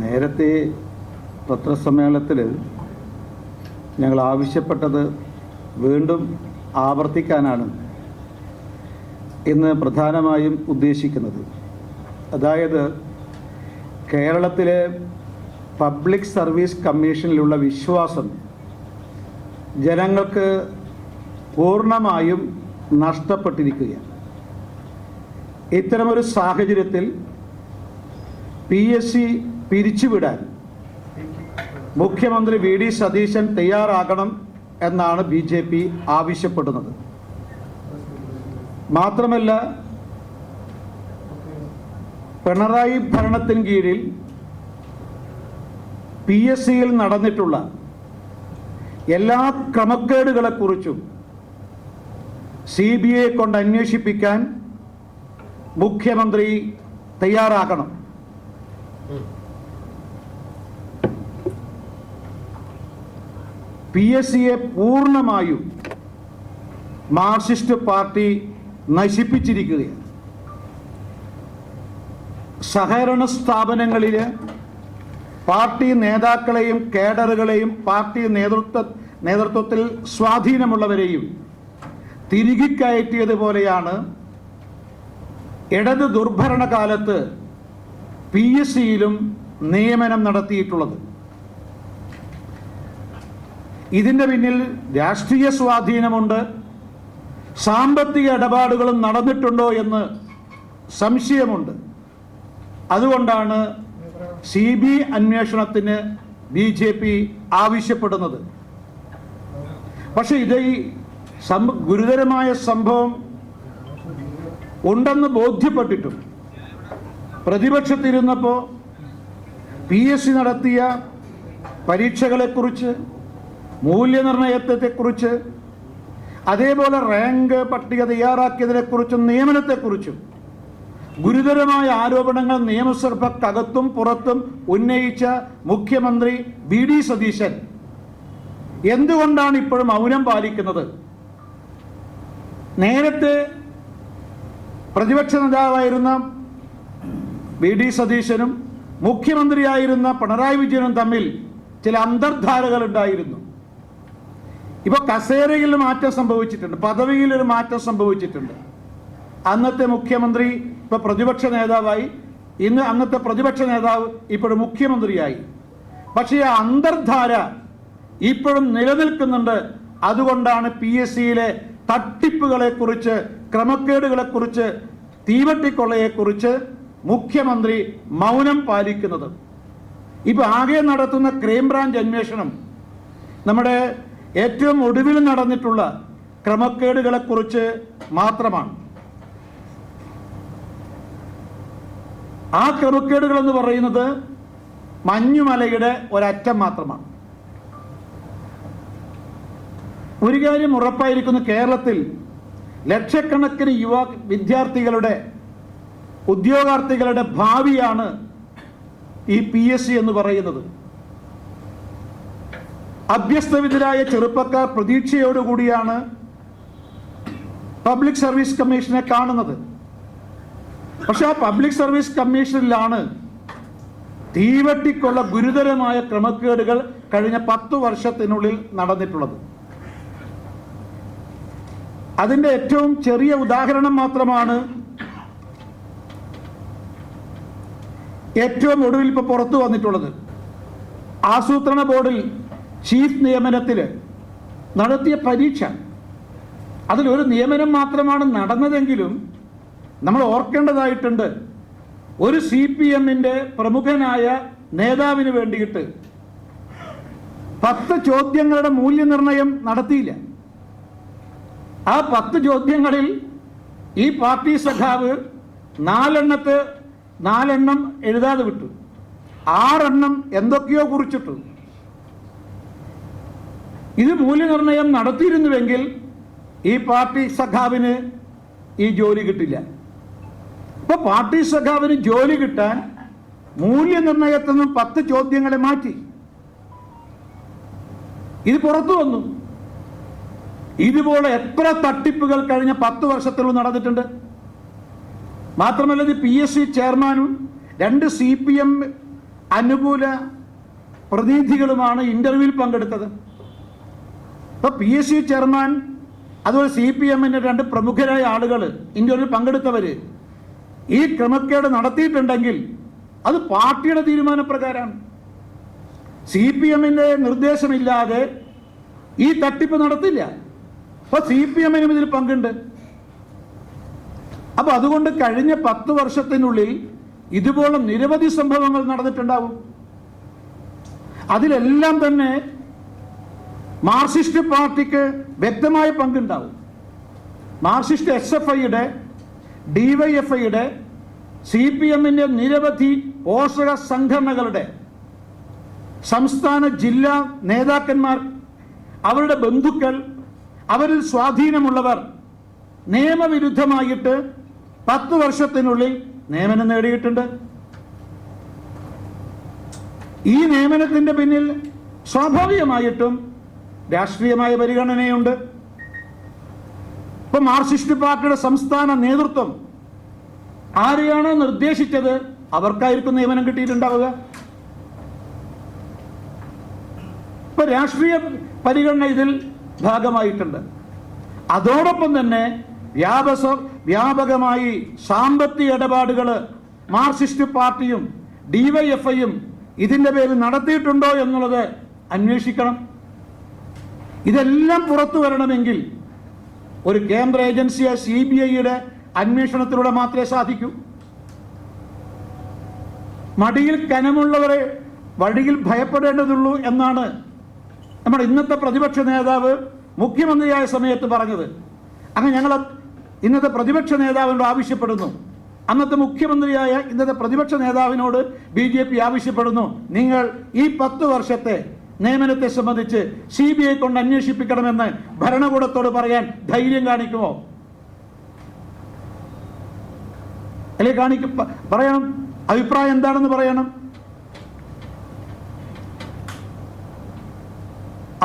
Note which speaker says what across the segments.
Speaker 1: നേരത്തെ പത്രസമ്മേളനത്തിൽ ഞങ്ങൾ ആവശ്യപ്പെട്ടത് വീണ്ടും ആവർത്തിക്കാനാണ് ഇന്ന് പ്രധാനമായും ഉദ്ദേശിക്കുന്നത്. അതായത് കേരളത്തിലെ പബ്ലിക് സർവീസ് കമ്മീഷനിലുള്ള വിശ്വാസം ജനങ്ങൾക്ക് പൂർണ്ണമായും നഷ്ടപ്പെട്ടിരിക്കുകയാണ്. ഇത്തരമൊരു സാഹചര്യത്തിൽ PSC പിരിച്ചുവിടാൻ മുഖ്യമന്ത്രി VD സതീശൻ തയ്യാറാകണം എന്നാണ് BJP ആവശ്യപ്പെടുന്നത്. മാത്രമല്ല, പിണറായി ഭരണത്തിന് കീഴിൽ PSCയിൽ നടന്നിട്ടുള്ള എല്ലാ ക്രമക്കേടുകളെക്കുറിച്ചും CBI കൊണ്ട് അന്വേഷിപ്പിക്കാൻ മുഖ്യമന്ത്രി തയ്യാറാകണം. PSCയെ പൂർണ്ണമായും മാർക്സിസ്റ്റ് പാർട്ടി നശിപ്പിച്ചിരിക്കുകയാണ്. സഹകരണ സ്ഥാപനങ്ങളിൽ പാർട്ടി നേതാക്കളെയും കേഡറുകളെയും പാർട്ടി നേതൃത്വത്തിൽ സ്വാധീനമുള്ളവരെയും തിരികെ കയറ്റിയതുപോലെയാണ് ഇടത് ദുർഭരണകാലത്ത് PSCയിലും നിയമനം നടത്തിയിട്ടുള്ളത്. ഇതിൻ്റെ പിന്നിൽ രാഷ്ട്രീയ സ്വാധീനമുണ്ട്, സാമ്പത്തിക ഇടപാടുകളും നടന്നിട്ടുണ്ടോ എന്ന് സംശയമുണ്ട്. അതുകൊണ്ടാണ് CBI അന്വേഷണത്തിന് BJP ആവശ്യപ്പെടുന്നത്. പക്ഷെ ഇത് ഈ ഗുരുതരമായ സംഭവം ഉണ്ടെന്ന് ബോധ്യപ്പെട്ടിട്ടും പ്രതിപക്ഷത്തിരുന്നപ്പോൾ PSC നടത്തിയ പരീക്ഷകളെക്കുറിച്ച്, മൂല്യനിർണ്ണയത്തെക്കുറിച്ച്, അതേപോലെ റാങ്ക് പട്ടിക തയ്യാറാക്കിയതിനെക്കുറിച്ചും നിയമനത്തെക്കുറിച്ചും ഗുരുതരമായ ആരോപണങ്ങൾ നിയമസഭക്കകത്തും പുറത്തും ഉന്നയിച്ച മുഖ്യമന്ത്രി VD സതീശൻ എന്തുകൊണ്ടാണ് ഇപ്പോഴും മൗനം പാലിക്കുന്നത്? നേരത്തെ പ്രതിപക്ഷ നേതാവായിരുന്ന VD സതീശനും മുഖ്യമന്ത്രിയായിരുന്ന പിണറായി വിജയനും തമ്മിൽ ചില അന്തർധാരകൾ ഉണ്ടായിരുന്നു. ഇപ്പോൾ കസേരയിൽ മാറ്റം സംഭവിച്ചിട്ടുണ്ട്, പദവിയിൽ ഒരു മാറ്റം സംഭവിച്ചിട്ടുണ്ട്. അന്നത്തെ മുഖ്യമന്ത്രി ഇപ്പോൾ പ്രതിപക്ഷ നേതാവായി, അന്നത്തെ പ്രതിപക്ഷ നേതാവ് ഇപ്പോഴും മുഖ്യമന്ത്രിയായി. പക്ഷേ ആ അന്തർധാര ഇപ്പോഴും നിലനിൽക്കുന്നുണ്ട്. അതുകൊണ്ടാണ് PSCയിലെ തട്ടിപ്പുകളെക്കുറിച്ച്, ക്രമക്കേടുകളെക്കുറിച്ച്, തീവട്ടിക്കൊള്ളയെക്കുറിച്ച് മുഖ്യമന്ത്രി മൗനം പാലിക്കുന്നത്. ഇപ്പോൾ ആകെ നടത്തുന്ന ക്രൈംബ്രാഞ്ച് അന്വേഷണം നമ്മുടെ ഏറ്റവും ഒടുവിൽ നടന്നിട്ടുള്ള ക്രമക്കേടുകളെക്കുറിച്ച് മാത്രമാണ്. ആ ക്രമക്കേടുകൾ എന്ന് പറയുന്നത് മഞ്ഞുമലയുടെ ഒരറ്റം മാത്രമാണ്. ഒരു കാര്യം ഉറപ്പായിരിക്കുന്നു, കേരളത്തിൽ ലക്ഷക്കണക്കിന് വിദ്യാർത്ഥികളുടെ, ഉദ്യോഗാർത്ഥികളുടെ ഭാവിയാണ് ഈ PSC എന്ന് പറയുന്നത്. അഭ്യസ്തവിദ്യരായ ചെറുപ്പക്കാർ പ്രതീക്ഷയോടുകൂടിയാണ് പബ്ലിക് സർവീസ് കമ്മീഷനെ കാണുന്നത്. പക്ഷെ ആ പബ്ലിക് സർവീസ് കമ്മീഷനിലാണ് തീവട്ടിക്കുള്ള ഗുരുതരമായ ക്രമക്കേടുകൾ കഴിഞ്ഞ 10 വർഷത്തിനുള്ളിൽ നടന്നിട്ടുള്ളത്. അതിൻ്റെ ഏറ്റവും ചെറിയ ഉദാഹരണം മാത്രമാണ് ഏറ്റവും ഒടുവിൽ ഇപ്പോൾ പുറത്തു വന്നിട്ടുള്ളത്. ആസൂത്രണ ബോർഡിൽ ചീഫ് നിയമനത്തിൽ നടത്തിയ പരീക്ഷ, അതിലൊരു നിയമനം മാത്രമാണ് നടന്നതെങ്കിലും നമ്മൾ ഓർക്കേണ്ടതായിട്ടുണ്ട്, ഒരു CPMന്റെ പ്രമുഖനായ നേതാവിന് വേണ്ടിയിട്ട് 10 ചോദ്യങ്ങളുടെ മൂല്യനിർണ്ണയം നടത്തിയില്ല. ആ 10 ചോദ്യങ്ങളിൽ ഈ പാർട്ടി സഖാവ് 4 എഴുതാതെ വിട്ടു, 6 എന്തൊക്കെയോ കുറിച്ചിട്ടു. ഇത് മൂല്യനിർണ്ണയം നടത്തിയിരുന്നുവെങ്കിൽ ഈ പാർട്ടി സഖാവിന് ഈ ജോലി കിട്ടില്ല. ഇപ്പൊ പാർട്ടി സഖാവിന് ജോലി കിട്ടാൻ മൂല്യനിർണ്ണയത്തിൽ നിന്നും 10 ചോദ്യങ്ങളെ മാറ്റി. ഇത് പുറത്തു വന്നു. ഇതുപോലെ എത്ര തട്ടിപ്പുകൾ കഴിഞ്ഞ 10 വർഷത്തിലും നടന്നിട്ടുണ്ട്. മാത്രമല്ല ഇത് PSC ചെയർമാനും 2 CPM അനുകൂല പ്രതിനിധികളുമാണ് ഇന്റർവ്യൂവിൽ പങ്കെടുത്തത്. ഇപ്പൊ PSC ചെയർമാൻ അതുപോലെ CPMന്റെ 2 പ്രമുഖരായ ആളുകൾ ഇന്റർവ്യൂവിൽ പങ്കെടുത്തവര് ഈ ക്രമക്കേട് നടത്തിയിട്ടുണ്ടെങ്കിൽ അത് പാർട്ടിയുടെ തീരുമാനപ്രകാരമാണ്. CPMന്റെ നിർദ്ദേശമില്ലാതെ ഈ തട്ടിപ്പ് നടത്തില്ല. അപ്പൊ CPMനും ഇതിൽ പങ്കുണ്ട്. അപ്പൊ അതുകൊണ്ട് കഴിഞ്ഞ 10 വർഷത്തിനുള്ളിൽ ഇതുപോലെ നിരവധി സംഭവങ്ങൾ നടന്നിട്ടുണ്ടാവും. അതിലെല്ലാം തന്നെ മാർക്സിസ്റ്റ് പാർട്ടിക്ക് വ്യക്തമായ പങ്കുണ്ടാവും. മാർക്സിസ്റ്റ് SFIയുടെ, DYFIയുടെ, CPMന്റെ നിരവധി പോഷക സംഘടനകളുടെ സംസ്ഥാന ജില്ലാ നേതാക്കന്മാർ, അവരുടെ ബന്ധുക്കൾ, അവരിൽ സ്വാധീനമുള്ളവർ നിയമവിരുദ്ധമായിട്ട് 10 വർഷത്തിനുള്ളിൽ നിയമനം നേടിയിട്ടുണ്ട്. ഈ നിയമനത്തിന്റെ പിന്നിൽ സ്വാഭാവികമായിട്ടും രാഷ്ട്രീയമായ പരിഗണനയുണ്ട്. ഇപ്പൊ മാർക്സിസ്റ്റ് പാർട്ടിയുടെ സംസ്ഥാന നേതൃത്വം ആരെയാണോ നിർദ്ദേശിച്ചത് അവർക്കായിരിക്കും നിയമനം കിട്ടിയിട്ടുണ്ടാവുക. ഇപ്പൊ രാഷ്ട്രീയ പരിഗണന ഇതിൽ ഭാഗമായിട്ടുണ്ട്. അതോടൊപ്പം തന്നെ വ്യാപകമായി സാമ്പത്തിക ഇടപാടുകൾ മാർക്സിസ്റ്റ് പാർട്ടിയും DYFIയും ഇതിന്റെ പേരിൽ നടത്തിയിട്ടുണ്ടോ എന്നുള്ളത് അന്വേഷിക്കണം. ഇതെല്ലാം പുറത്തു വരണമെങ്കിൽ ഒരു കേന്ദ്ര ഏജൻസിയായ CBIയുടെ അന്വേഷണത്തിലൂടെ മാത്രമേ സാധിക്കൂ. മടിയിൽ കനമുള്ളവരെ വഴിയിൽ ഭയപ്പെടേണ്ടതുള്ളൂ എന്നാണ് നമ്മുടെ ഇന്നത്തെ പ്രതിപക്ഷ നേതാവ് മുഖ്യമന്ത്രിയായ സമയത്ത് പറഞ്ഞത്. അങ്ങനെ ഞങ്ങൾ ഇന്നത്തെ പ്രതിപക്ഷ നേതാവിനോട് ആവശ്യപ്പെടുന്നു, അന്നത്തെ മുഖ്യമന്ത്രിയായ ഇന്നത്തെ പ്രതിപക്ഷ നേതാവിനോട് BJP ആവശ്യപ്പെടുന്നു, നിങ്ങൾ ഈ 10 വർഷത്തെ നിയമനത്തെ സംബന്ധിച്ച് CBI കൊണ്ട് അന്വേഷിപ്പിക്കണമെന്ന് ഭരണകൂടത്തോട് പറയാൻ ധൈര്യം കാണിക്കുമോ? അല്ലെ പറയണം, അഭിപ്രായം എന്താണെന്ന് പറയണം.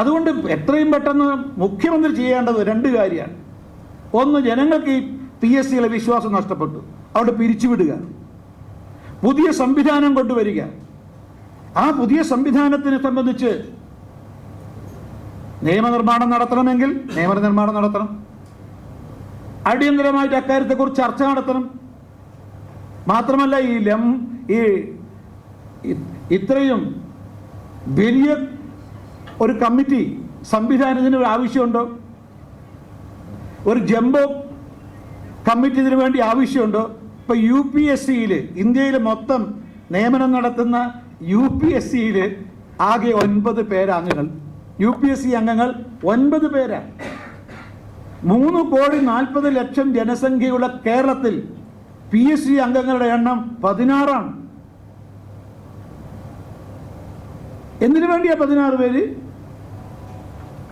Speaker 1: അതുകൊണ്ട് എത്രയും പെട്ടെന്ന് മുഖ്യമന്ത്രി ചെയ്യേണ്ടത് 2 കാര്യമാണ്. ഒന്ന്, ജനങ്ങൾക്ക് ഈ PSCയിലെ വിശ്വാസം നഷ്ടപ്പെട്ടു, അവിടെ പിരിച്ചുവിടുക, പുതിയ സംവിധാനം കൊണ്ടുവരിക. ആ പുതിയ സംവിധാനത്തിനെ സംബന്ധിച്ച് നിയമനിർമ്മാണം നടത്തണമെങ്കിൽ നിയമനിർമ്മാണം നടത്തണം. അടിയന്തരമായിട്ട് അക്കാര്യത്തെക്കുറിച്ച് ചർച്ച നടത്തണം. മാത്രമല്ല ഇത്രയും വലിയ ഒരു കമ്മിറ്റി സംവിധാനത്തിന് ഒരു ആവശ്യമുണ്ടോ? ഒരു ജംബോ കമ്മിറ്റി ഇതിനു വേണ്ടി ആവശ്യമുണ്ടോ? ഇപ്പൊ UPSCയിൽ, ഇന്ത്യയിൽ മൊത്തം നിയമനം നടത്തുന്ന UPSCയിൽ ആകെ 9 പേരാ അംഗങ്ങൾ. UPSC അംഗങ്ങൾ 9 പേരാണ്. 3,40,00,000 ജനസംഖ്യയുള്ള കേരളത്തിൽ PSC അംഗങ്ങളുടെ എണ്ണം 16ആണ്. എന്തിനു വേണ്ടിയാ 16 പേര്?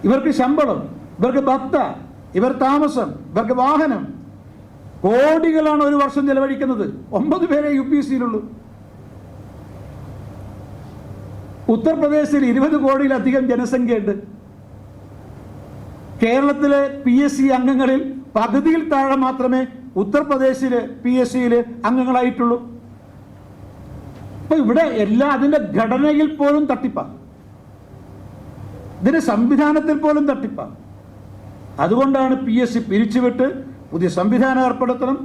Speaker 1: ഇവർക്ക് ശമ്പളം, ഇവർക്ക് ഭത്ത, ഇവർ താമസം, ഇവർക്ക് വാഹനം, കോടികളാണ് ഒരു വർഷം ചെലവഴിക്കുന്നത്. 9 പേരെ UPSCയിലുള്ളൂ. ഉത്തർപ്രദേശിൽ 20 കോടിയിലധികം ജനസംഖ്യയുണ്ട്. കേരളത്തിലെ PSC അംഗങ്ങളിൽ പകുതിയിൽ താഴെ മാത്രമേ ഉത്തർപ്രദേശിലെ PSCയിൽ അംഗങ്ങളായിട്ടുള്ളൂ. അപ്പൊ ഇവിടെ അതിന്റെ ഘടനയിൽ പോലും തട്ടിപ്പാണ്, ഇതിന്റെ സംവിധാനത്തിൽ പോലും തട്ടിപ്പാണ്. അതുകൊണ്ടാണ് PSC പിരിച്ചുവിട്ട് പുതിയ സംവിധാനം ഏർപ്പെടുത്തണം.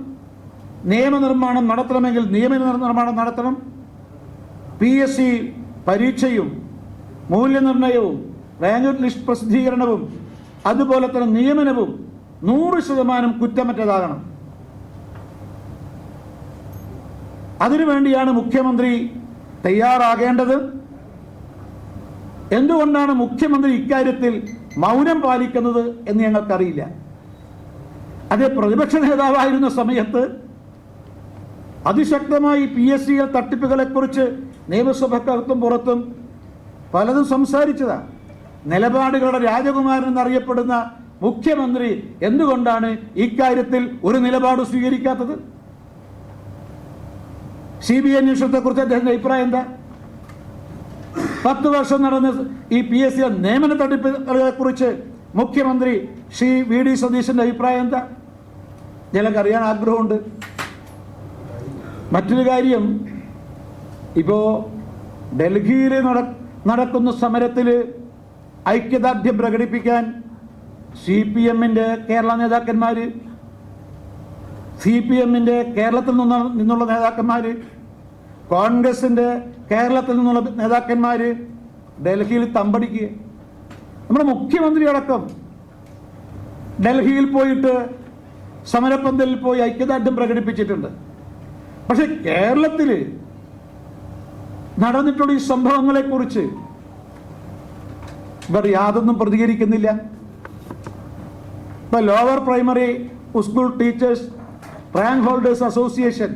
Speaker 1: നിയമനിർമ്മാണം നടത്തണമെങ്കിൽ നിയമനിർമ്മാണം നടത്തണം. PSC പരീക്ഷയും മൂല്യനിർണ്ണയവും റാങ്ക് ലിസ്റ്റ് പ്രസിദ്ധീകരണവും അതുപോലെ തന്നെ നിയമനവും 100% കുറ്റമറ്റതാകണം. അതിനുവേണ്ടിയാണ് മുഖ്യമന്ത്രി തയ്യാറാകേണ്ടത്. എന്തുകൊണ്ടാണ് മുഖ്യമന്ത്രി ഇക്കാര്യത്തിൽ മൗനം പാലിക്കുന്നത് എന്ന് ഞങ്ങൾക്കറിയില്ല. അതേ പ്രതിപക്ഷ നേതാവായിരുന്ന സമയത്ത് അതിശക്തമായി PSCയിൽ തട്ടിപ്പുകളെക്കുറിച്ച് നിയമസഭക്കകത്തും പുറത്തും പലതും സംസാരിച്ചതാണ്. നിലപാടുകളുടെ രാജകുമാരൻ എന്നറിയപ്പെടുന്ന മുഖ്യമന്ത്രി എന്തുകൊണ്ടാണ് ഇക്കാര്യത്തിൽ ഒരു നിലപാട് സ്വീകരിക്കാത്തത്? CBI അന്വേഷണത്തെക്കുറിച്ച് അദ്ദേഹത്തിന്റെ അഭിപ്രായം എന്താ? 10 വർഷം നടന്ന ഈ PSC നിയമന തട്ടിപ്പുകളെ കുറിച്ച് മുഖ്യമന്ത്രി ശ്രീ VD സതീശന്റെ അഭിപ്രായം എന്താ? ഞങ്ങൾക്കറിയാൻ ആഗ്രഹമുണ്ട്. മറ്റൊരു കാര്യം, ഇപ്പോ ഡൽഹിയിൽ നടക്കുന്ന സമരത്തിൽ ഐക്യദാർഢ്യം പ്രകടിപ്പിക്കാൻ CPM-ന്റെ കേരള നേതാക്കന്മാർ, CPM-ന്റെ കേരളത്തിൽ നിന്നുള്ള നേതാക്കന്മാർ, കോൺഗ്രസിൻ്റെ കേരളത്തിൽ നിന്നുള്ള നേതാക്കന്മാർ ഡൽഹിയിൽ തമ്പടിക്കുക. നമ്മുടെ മുഖ്യമന്ത്രി അടക്കം ഡൽഹിയിൽ പോയിട്ട് സമരപ്പന്തലിൽ പോയി ഐക്യദാർഢ്യം പ്രകടിപ്പിച്ചിട്ടുണ്ട്. പക്ഷെ കേരളത്തിൽ നടന്നിട്ടുള്ള ഈ സംഭവങ്ങളെക്കുറിച്ച് ഇവർ യാതൊന്നും പ്രതികരിക്കുന്നില്ല. ഇപ്പൊ lower primary school teachers rank holders association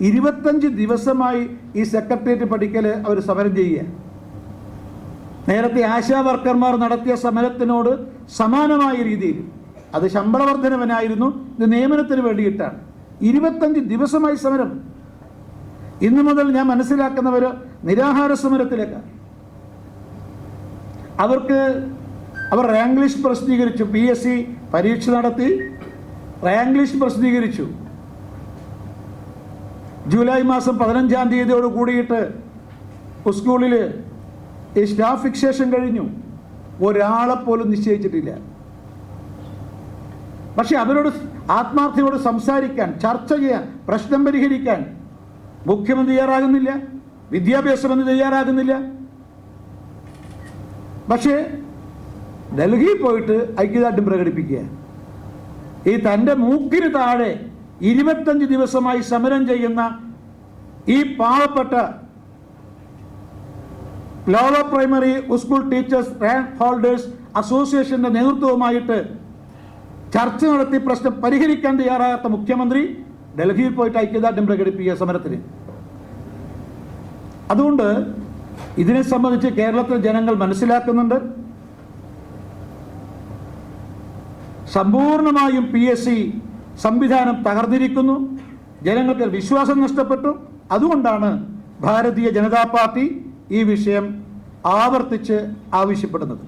Speaker 1: 25 ദിവസമായി ഈ സെക്രട്ടേറിയറ്റ് പഠിക്കൽ അവർ സമരം ചെയ്യുക. നേരത്തെ ആശാ വർക്കർമാർ നടത്തിയ സമരത്തിനോട് സമാനമായ രീതിയിൽ, അത് ശമ്പള വർധനവിനായിരുന്നു, ഇത് നിയമനത്തിന് വേണ്ടിയിട്ടാണ്. 25 ദിവസമായി സമരം. ഇന്നു മുതൽ ഞാൻ മനസ്സിലാക്കുന്നവർ നിരാഹാര സമരത്തിലേക്കാണ്. അവർ റാങ്ക് ലിസ്റ്റ് പ്രസിദ്ധീകരിച്ചു. PSC പരീക്ഷ നടത്തി റാങ്ക് ലിസ്റ്റ് പ്രസിദ്ധീകരിച്ചു. ജൂലൈ മാസം 15-ാം തീയതിയോട് കൂടിയിട്ട് സ്കൂളിൽ ഈ സ്റ്റാഫ് ഫിക്സേഷൻ കഴിഞ്ഞു. ഒരാളെ പോലും നിശ്ചയിച്ചിട്ടില്ല. പക്ഷെ അവരോട് ആത്മാർത്ഥയോട് സംസാരിക്കാൻ, ചർച്ച ചെയ്യാൻ, പ്രശ്നം പരിഹരിക്കാൻ മുഖ്യമന്ത്രി തയ്യാറാകുന്നില്ല, വിദ്യാഭ്യാസ മന്ത്രി തയ്യാറാകുന്നില്ല. പക്ഷേ ഡൽഹിയിൽ പോയിട്ട് ഐക്യദാർഢ്യം പ്രകടിപ്പിക്കുക. ഈ തൻ്റെ മൂക്കിന് താഴെ 25 ദിവസമായി സമരം ചെയ്യുന്ന ഈ പാവപ്പെട്ട lower primary school teachers rank holders അസോസിയേഷന്റെ നേതൃത്വവുമായിട്ട് ചർച്ച നടത്തി പ്രശ്നം പരിഹരിക്കാൻ തയ്യാറാകാത്ത മുഖ്യമന്ത്രി ഡൽഹിയിൽ പോയിട്ട് ഐക്യദാർഢ്യം പ്രകടിപ്പിക്കുക സമരത്തിന്. അതുകൊണ്ട് ഇതിനെ സംബന്ധിച്ച് കേരളത്തിലെ ജനങ്ങൾ മനസ്സിലാക്കുന്നുണ്ട്. സമ്പൂർണമായും PSC സംവിധാനം തകർന്നിരിക്കുന്നു. ജനങ്ങൾക്ക് വിശ്വാസം നഷ്ടപ്പെട്ടു. അതുകൊണ്ടാണ് ഭാരതീയ ജനതാ പാർട്ടി ഈ വിഷയം ആവർത്തിച്ച് ആവശ്യപ്പെടുന്നത്.